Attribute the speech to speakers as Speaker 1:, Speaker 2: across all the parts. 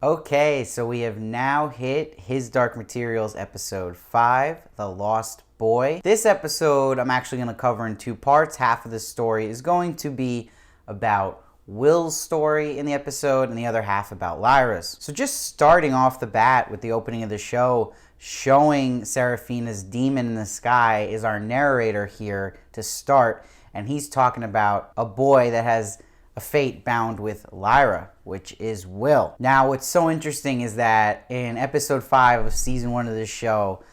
Speaker 1: Okay, so we have now hit His Dark Materials episode 5, The Lost Boy. This episode I'm actually going to cover in two parts. Half of the story is going to be about Will's story in the episode and the other half about Lyra's. So just starting off the bat with the opening of the show, showing Seraphina's demon in the sky is our narrator here to start, and he's talking about a boy that has a fate bound with Lyra, which is Will. Now, what's so interesting is that in episode 5 of season 1 of this show,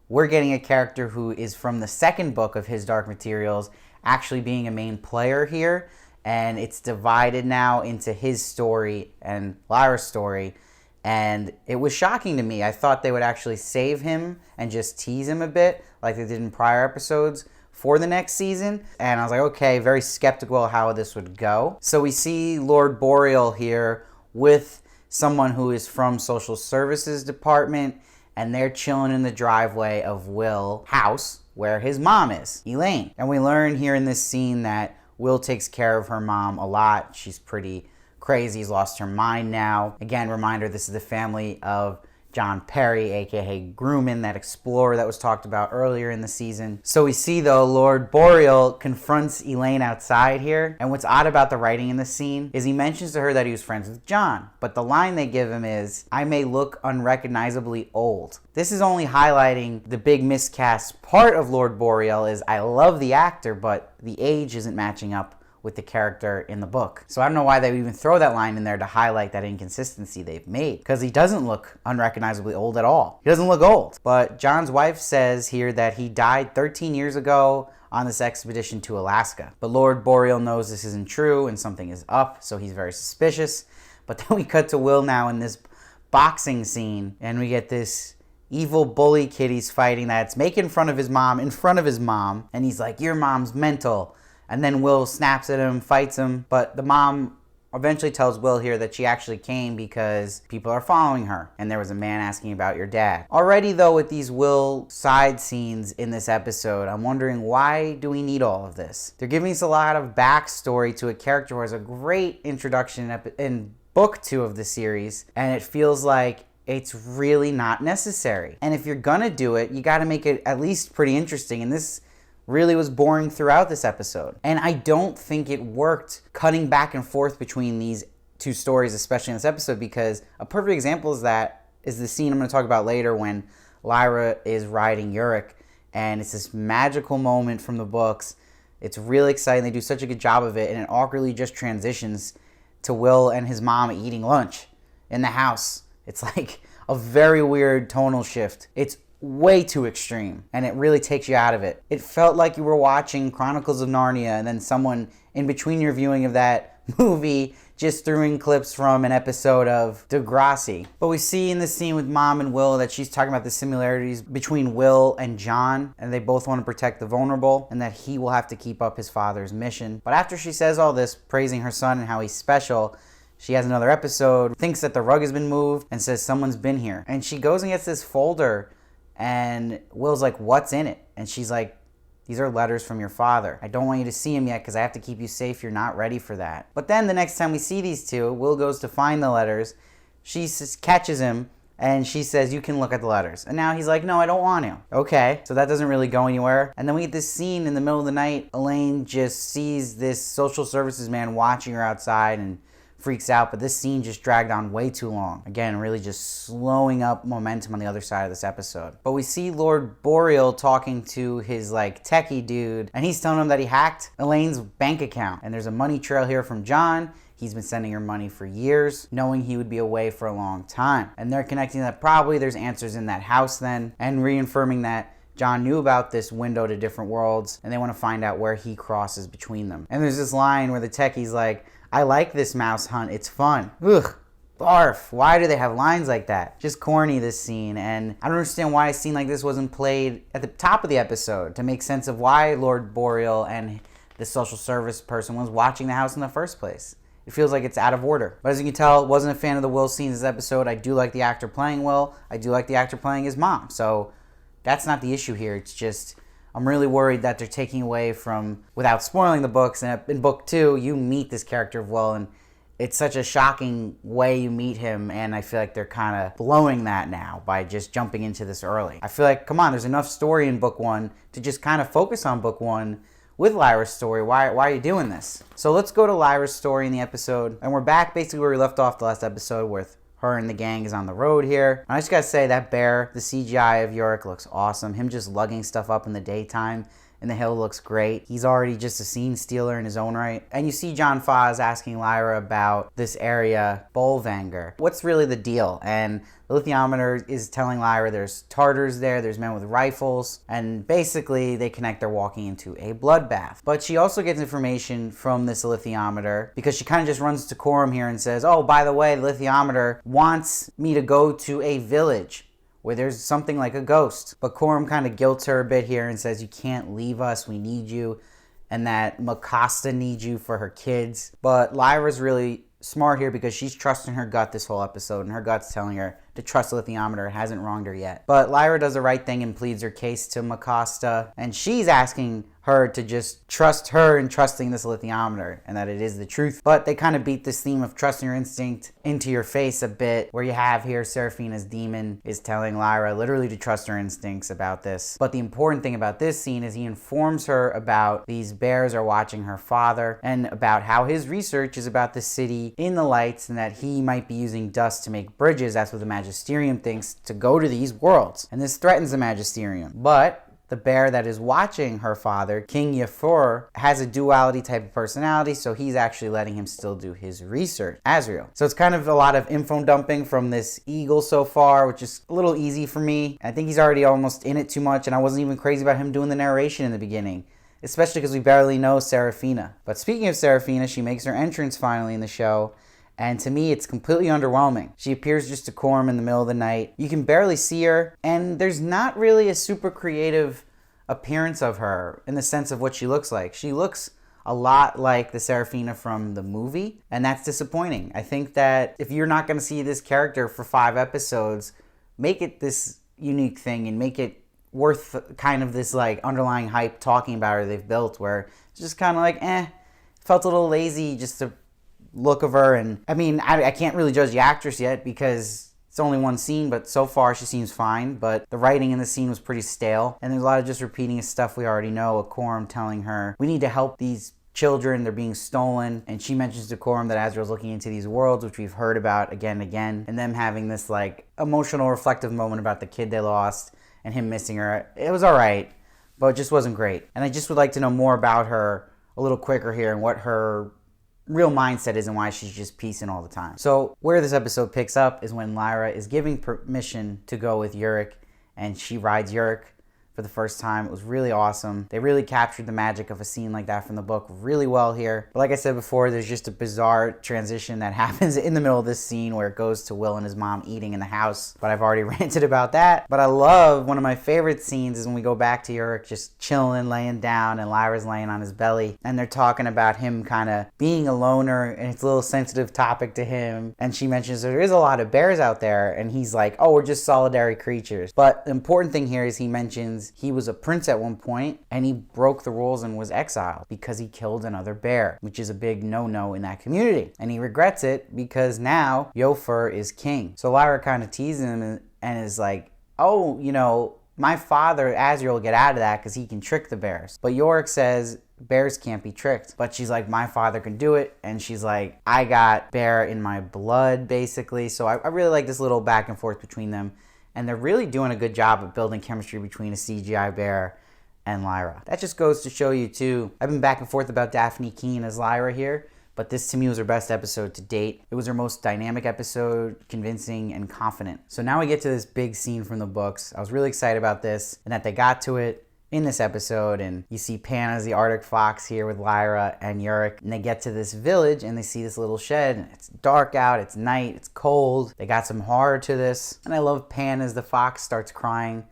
Speaker 1: we're getting a character who is from the second book of His Dark Materials actually being a main player here, and it's divided now into his story and Lyra's story, and it was shocking to me. I thought they would actually save him and just tease him a bit like they did in prior episodes for the next season, and I was like, okay, very skeptical of how this would go. So we see Lord Boreal here with someone who is from Social Services Department, and they're chilling in the driveway of Will's house where his mom is, Elaine. And we learn here in this scene that Will takes care of her mom a lot. She's pretty crazy. He's lost her mind now. Again, reminder, this is the family of John Perry, aka Grumman, that explorer that was talked about earlier in the season. So we see, though, Lord Boreal confronts Elaine outside here, and what's odd about the writing in this scene is he mentions to her that he was friends with John, but the line they give him is, "I may look unrecognizably old." This is only highlighting the big miscast part of Lord Boreal is I love the actor, but the age isn't matching up with the character in the book. So I don't know why they would even throw that line in there to highlight that inconsistency they've made, because he doesn't look unrecognizably old at all. He doesn't look old. But John's wife says here that he died 13 years ago on this expedition to Alaska. But Lord Boreal knows this isn't true and something is up, so he's very suspicious. But then we cut to Will now in this boxing scene, and we get this evil bully kid he's fighting that's making fun of his mom in front of his mom, and he's like, "Your mom's mental." And then Will snaps at him, fights him, but the mom eventually tells Will here that she actually came because people are following her, and there was a man asking about your dad. Already, though, with these Will side scenes in this episode, I'm wondering, why do we need all of this? They're giving us a lot of backstory to a character who has a great introduction in book 2 of the series, and it feels like it's really not necessary. And if you're gonna do it, you gotta make it at least pretty interesting, and this really was boring throughout this episode. And I don't think it worked cutting back and forth between these two stories, especially in this episode, because a perfect example is the scene I'm going to talk about later when Lyra is riding Yorick, and it's this magical moment from the books. It's really exciting. They do such a good job of it, and it awkwardly just transitions to Will and his mom eating lunch in the house. It's like a very weird tonal shift. It's way too extreme, and it really takes you out of it. It felt like you were watching Chronicles of Narnia, and then someone in between your viewing of that movie just threw in clips from an episode of Degrassi. But we see in the scene with Mom and Will that she's talking about the similarities between Will and John, and they both want to protect the vulnerable, and that he will have to keep up his father's mission. But after she says all this, praising her son and how he's special, she has another episode, thinks that the rug has been moved, and says someone's been here. And she goes and gets this folder, and Will's like, "What's in it?" And she's like, "These are letters from your father. I don't want you to see him yet because I have to keep you safe. You're not ready for that." But then the next time we see these two, Will goes to find the letters. She catches him, and she says, "You can look at the letters." And now he's like, "No, I don't want to." Okay, so that doesn't really go anywhere. And then we get this scene in the middle of the night. Elaine just sees this social services man watching her outside and freaks out, but this scene just dragged on way too long. Again, really just slowing up momentum on the other side of this episode. But we see Lord Boreal talking to his techie dude, and he's telling him that he hacked Elaine's bank account, and there's a money trail here from John. He's been sending her money for years, knowing he would be away for a long time. And they're connecting that probably there's answers in that house then, and reaffirming that John knew about this window to different worlds, and they want to find out where he crosses between them. And there's this line where the techie's like, "I like this mouse hunt, it's fun." Ugh, barf. Why do they have lines like that? Just corny, this scene, and I don't understand why a scene like this wasn't played at the top of the episode to make sense of why Lord Boreal and the social service person was watching the house in the first place. It feels like it's out of order. But as you can tell, I wasn't a fan of the Will scenes this episode. I do like the actor playing Will. I do like the actor playing his mom. So that's not the issue here. It's just, I'm really worried that they're taking away from, without spoiling the books, and in book 2, you meet this character of Will, and it's such a shocking way you meet him, and I feel like they're kind of blowing that now by just jumping into this early. I feel like, come on, there's enough story in book 1 to just kind of focus on book 1 with Lyra's story. Why are you doing this? So let's go to Lyra's story in the episode, and we're back basically where we left off the last episode with her and the gang is on the road here. And I just gotta say, that bear, the CGI of Yorick looks awesome. Him just lugging stuff up in the daytime and the hill looks great. He's already just a scene stealer in his own right. And you see John Foz asking Lyra about this area, Bolvangar. What's really the deal? And the lithiometer is telling Lyra there's Tartars there, there's men with rifles, and basically they connect, they're walking into a bloodbath. But she also gets information from this lithiometer because she kind of just runs to Coram here and says, oh, by the way, the lithiometer wants me to go to a village where there's something like a ghost. But Coram kind of guilts her a bit here and says, you can't leave us, we need you, and that Makasta needs you for her kids. But Lyra's really smart here because she's trusting her gut this whole episode, and her gut's telling her to trust the lithiometer. It hasn't wronged her yet. But Lyra does the right thing and pleads her case to Makasta, and she's asking her to just trust her and trusting this lithiometer and that it is the truth. But they kind of beat this theme of trusting your instinct into your face a bit, where you have here Seraphina's demon is telling Lyra literally to trust her instincts about this. But the important thing about this scene is he informs her about these bears are watching her father and about how his research is about the city in the lights and that he might be using dust to make bridges. That's what the Magisterium thinks, to go to these worlds. And this threatens the Magisterium. But the bear that is watching her father, King Yafor, has a duality type of personality, so he's actually letting him still do his research, Azrael. So it's kind of a lot of info dumping from this eagle so far, which is a little easy for me. I think he's already almost in it too much, and I wasn't even crazy about him doing the narration in the beginning, especially because we barely know Seraphina. But speaking of Seraphina, she makes her entrance finally in the show, and to me, it's completely underwhelming. She appears just to Coram in the middle of the night. You can barely see her, and there's not really a super creative appearance of her in the sense of what she looks like. She looks a lot like the Seraphina from the movie, and that's disappointing. I think that if you're not going to see this character for 5 episodes, make it this unique thing and make it worth kind of this like underlying hype talking about her they've built, where it's just kind of like, felt a little lazy just to look of her. And I mean, I can't really judge the actress yet because it's only one scene, but so far she seems fine. But the writing in the scene was pretty stale, and there's a lot of just repeating of stuff we already know. With Coram telling her, we need to help these children, they're being stolen, and she mentions to Coram that Azrael's looking into these worlds, which we've heard about again and again, and them having this like emotional reflective moment about the kid they lost and him missing her. It was alright, but it just wasn't great. And I just would like to know more about her a little quicker here and what her real mindset is and why she's just piecing all the time. So where this episode picks up is when Lyra is giving permission to go with Yorick, and she rides Yorick for the first time. It was really awesome. They really captured the magic of a scene like that from the book really well here. But like I said before, there's just a bizarre transition that happens in the middle of this scene where it goes to Will and his mom eating in the house. But I've already ranted about that. But I love, one of my favorite scenes is when we go back to Yorick just chilling, laying down, and Lyra's laying on his belly. And they're talking about him kind of being a loner, and it's a little sensitive topic to him. And she mentions there is a lot of bears out there, and he's like, oh, we're just solitary creatures. But the important thing here is he mentions he was a prince at one point and he broke the rules and was exiled because he killed another bear, which is a big no-no in that community. And he regrets it because now Yafor is king. So Lyra kind of teases him and is like, oh, you know, my father, Azrael, will get out of that because he can trick the bears. But Yorick says bears can't be tricked. But she's like, my father can do it. And she's like, I got bear in my blood, basically. So I really like this little back and forth between them. And they're really doing a good job of building chemistry between a CGI bear and Lyra. That just goes to show you, too. I've been back and forth about Dafne Keen as Lyra here, but this to me was her best episode to date. It was her most dynamic episode, convincing and confident. So now we get to this big scene from the books. I was really excited about this and that they got to it in this episode, and you see Pan as the Arctic Fox here with Lyra and Yorick, and they get to this village and they see this little shed, and it's dark out, it's night, it's cold. They got some horror to this, and I love Pan as the fox starts crying,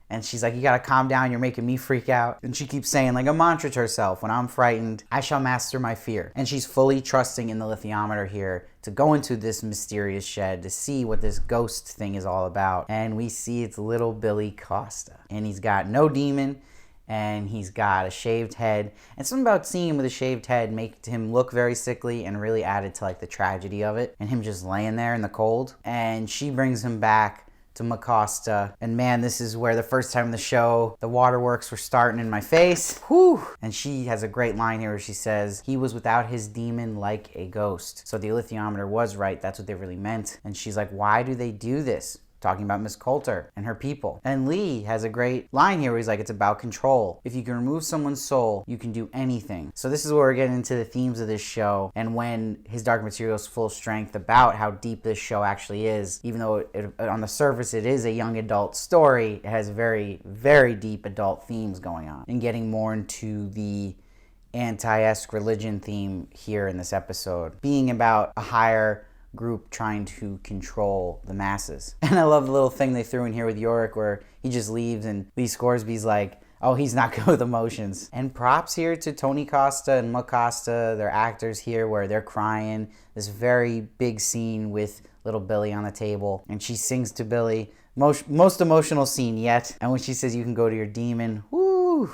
Speaker 1: and she's like, you gotta calm down, you're making me freak out. And she keeps saying like a mantra to herself, when I'm frightened, I shall master my fear. And she's fully trusting in the lithiometer here to go into this mysterious shed to see what this ghost thing is all about. And we see it's little Billy Costa, and he's got no demon. and he's got a shaved head. And something about seeing him with a shaved head made him look very sickly and really added to like the tragedy of it and him just laying there in the cold. And she brings him back to Macosta, and man, this is where the first time in the show the waterworks were starting in my face. Whew. And she has a great line here where she says, he was without his demon like a ghost. So the alethiometer was right, that's what they really meant. And she's like, why do they do this? Talking about Miss Coulter and her people. And Lee has a great line here where he's like, it's about control. If you can remove someone's soul, you can do anything. So this is where we're getting into the themes of this show, and when his dark material is full strength, about how deep this show actually is. Even though on the surface it is a young adult story, it has very, very deep adult themes going on. And getting more into the anti-esque religion theme here in this episode, being about a higher group trying to control the masses. And I love the little thing they threw in here with Yorick where he just leaves and Lee Scoresby's like, oh, he's not good with emotions. And props here to Tony Costa and Ma Costa, their actors here, where they're crying. This very big scene with little Billy on the table, and she sings to Billy, most emotional scene yet. And when she says you can go to your demon, whoo,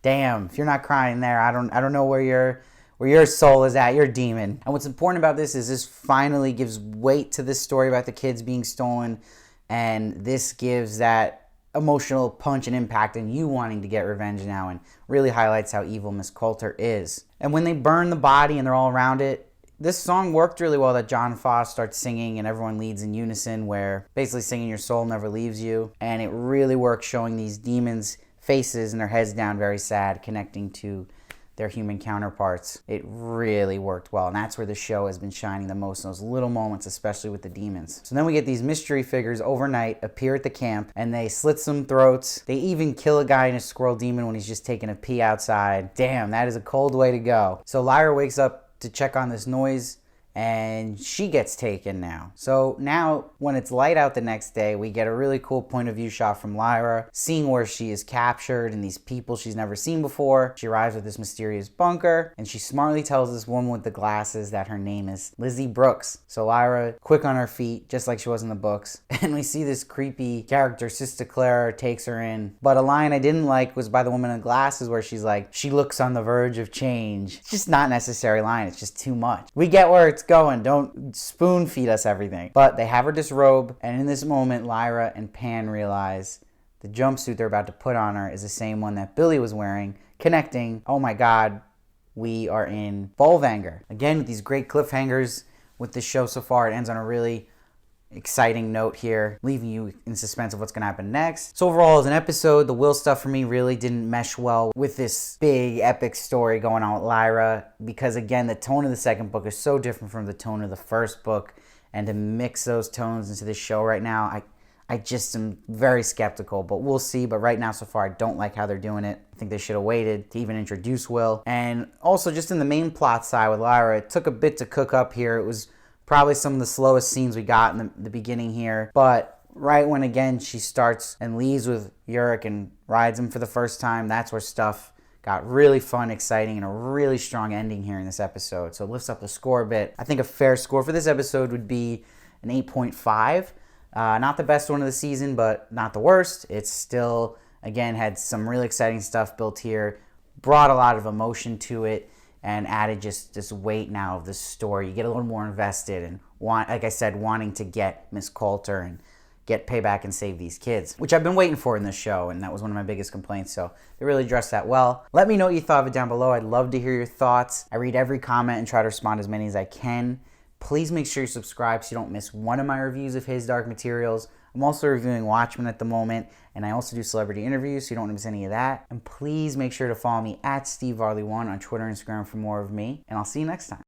Speaker 1: damn, if you're not crying there, I don't know where your soul is at, your demon. And what's important about this is this finally gives weight to this story about the kids being stolen, and this gives that emotional punch and impact and you wanting to get revenge now, and really highlights how evil Miss Coulter is. And when they burn the body and they're all around it, this song worked really well, that John Foss starts singing and everyone leads in unison, where basically singing your soul never leaves you. And it really works showing these demons' faces and their heads down very sad, connecting to their human counterparts. It really worked well, and that's where the show has been shining the most, in those little moments, especially with the demons. So then we get these mystery figures overnight appear at the camp, and they slit some throats. They even kill a guy in a squirrel demon when he's just taking a pee outside. Damn, that is a cold way to go. So Lyra wakes up to check on this noise, and she gets taken now. So now when it's light out the next day, we get a really cool point of view shot from Lyra, seeing where she is captured and these people she's never seen before. She arrives at this mysterious bunker, and she smartly tells this woman with the glasses that her name is Lizzie Brooks. So Lyra, quick on her feet, just like she was in the books. And we see this creepy character, Sister Claire, takes her in. But a line I didn't like was by the woman in the glasses where she's like, she looks on the verge of change. It's just not a necessary line, it's just too much. We get where it's going, don't spoon feed us everything. But they have her disrobe, and in this moment Lyra and Pan realize the jumpsuit they're about to put on her is the same one that Billy was wearing, connecting, oh my god, we are in Bolvangar. Again, with these great cliffhangers with this show so far, it ends on a really exciting note here, leaving you in suspense of what's going to happen next. So overall, as an episode, the Will stuff for me really didn't mesh well with this big epic story going on with Lyra, because again, the tone of the second book is so different from the tone of the first book, and to mix those tones into this show right now, I just am very skeptical, but we'll see. But right now, so far, I don't like how they're doing it. I think they should have waited to even introduce Will. And also, just in the main plot side with Lyra, it took a bit to cook up here. It was probably some of the slowest scenes we got in the beginning here. But right when, again, she starts and leaves with Yorick and rides him for the first time, that's where stuff got really fun, exciting, and a really strong ending here in this episode. So it lifts up the score a bit. I think a fair score for this episode would be an 8.5. Not the best one of the season, but not the worst. It's still, again, had some really exciting stuff built here, brought a lot of emotion to it, and added just this weight now of the story. You get a little more invested and like I said, wanting to get Miss Coulter and get payback and save these kids, which I've been waiting for in this show, and that was one of my biggest complaints, so they really addressed that well. Let me know what you thought of it down below. I'd love to hear your thoughts. I read every comment and try to respond as many as I can. Please make sure you subscribe so you don't miss one of my reviews of His Dark Materials. I'm also reviewing Watchmen at the moment, and I also do celebrity interviews, so you don't want to miss any of that. And please make sure to follow me at SteveVarley1 on Twitter and Instagram for more of me, and I'll see you next time.